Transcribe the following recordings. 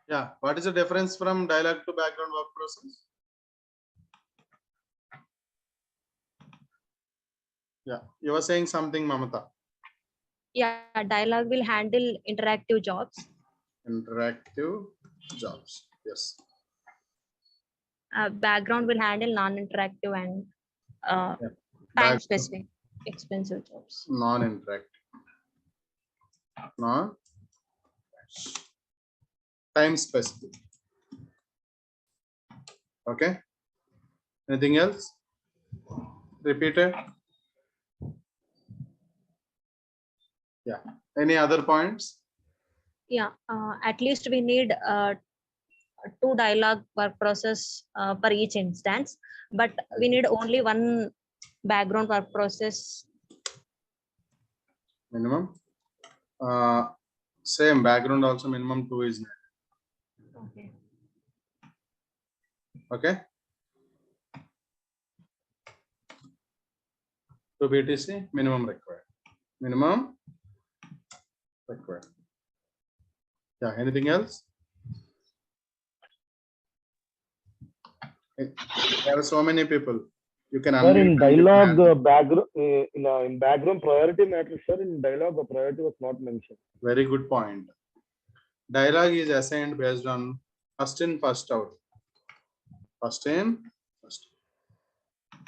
Yeah. What is the difference from dialogue to background work process? Yeah. You were saying something, Mamata. Yeah, dialogue will handle interactive jobs. Interactive jobs. Yes. Background will handle non-interactive and Yeah. time-specific, expensive jobs. Non-interactive. Non time specific. Okay. Anything else? Repeat it. Yeah. Any other points? Yeah, at least we need 2 dialogue work process per each instance, but we need only 1 background work process. Minimum. Same background also minimum 2 is needed. Okay. Okay. To BTC minimum required. Minimum required. Yeah. Anything else? There are so many people. You can Sir, in unmute and you can dialogue, background in background priority matters, sir. In dialogue, the priority was not mentioned. Very good point. Dialogue is assigned based on first in, first out. First in, first out.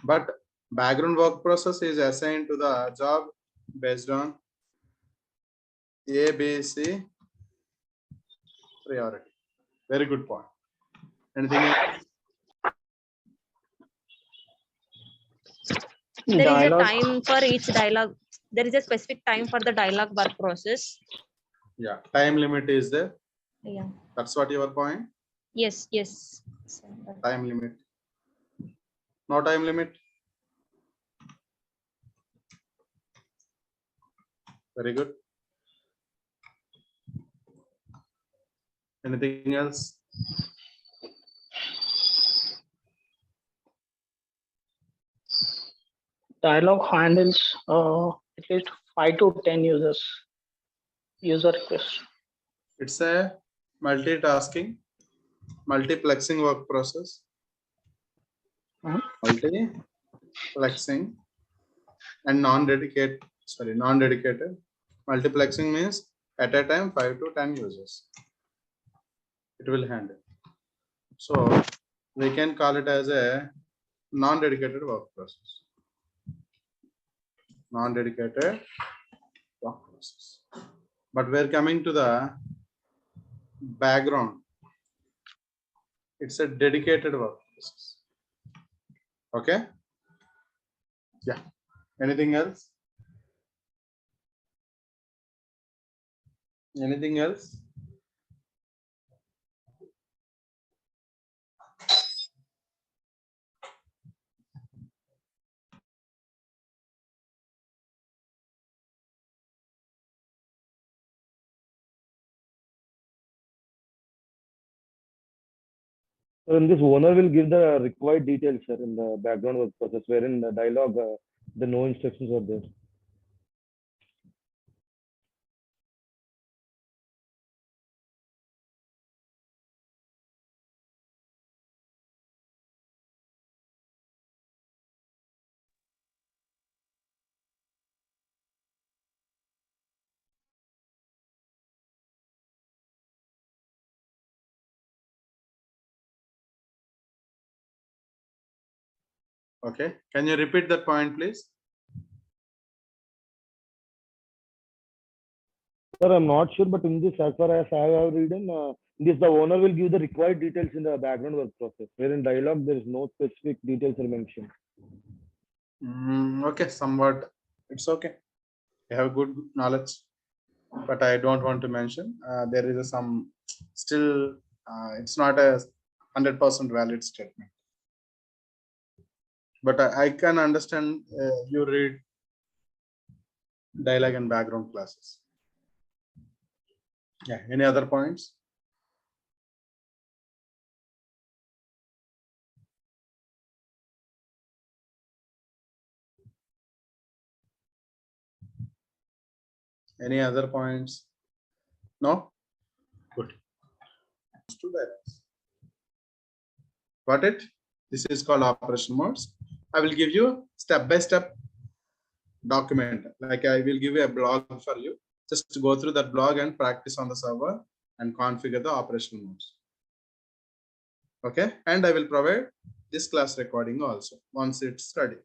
But background work process is assigned to the job based on A, B, C priority. Very good point. Anything else? There is a Dialogue. time for each dialogue. There is a specific time for the dialogue work process. Yeah, time limit is there. Yeah. That's what your point. Yes. Yes. Time limit. No time limit. Very good. Anything else? Dialogue handles at least 5 to 10 user requests. It's a multitasking, multiplexing work process. Multiplexing and non-dedicated. Multiplexing means at a time 5 to 10 users. It will handle. So we can call it as a non-dedicated work process. Non-dedicated work process. But we're coming to the background. It's a dedicated work process. Okay. Yeah. Anything else? Anything else? So in this, owner will give the required details, sir, in the background work process, wherein the dialogue, the no instructions are there. Okay. Can you repeat that point, please? Sir, I'm not sure, but in this, as far as I have read in this, the owner will give the required details in the background work process, wherein dialogue, there is no specific details are mentioned. Okay, somewhat. It's okay. I have good knowledge, but I don't want to mention. There is some still. It's not a 100% valid statement. But I can understand you read dialogue and background classes. Yeah. Any other points? Any other points? No? Good. to dialogues. Got it? This is called operation modes. I will give you step-by-step document. Like I will give you a blog for you. Just go through that blog and practice on the server and configure the operation modes. Okay, and I will provide this class recording also once it's ready.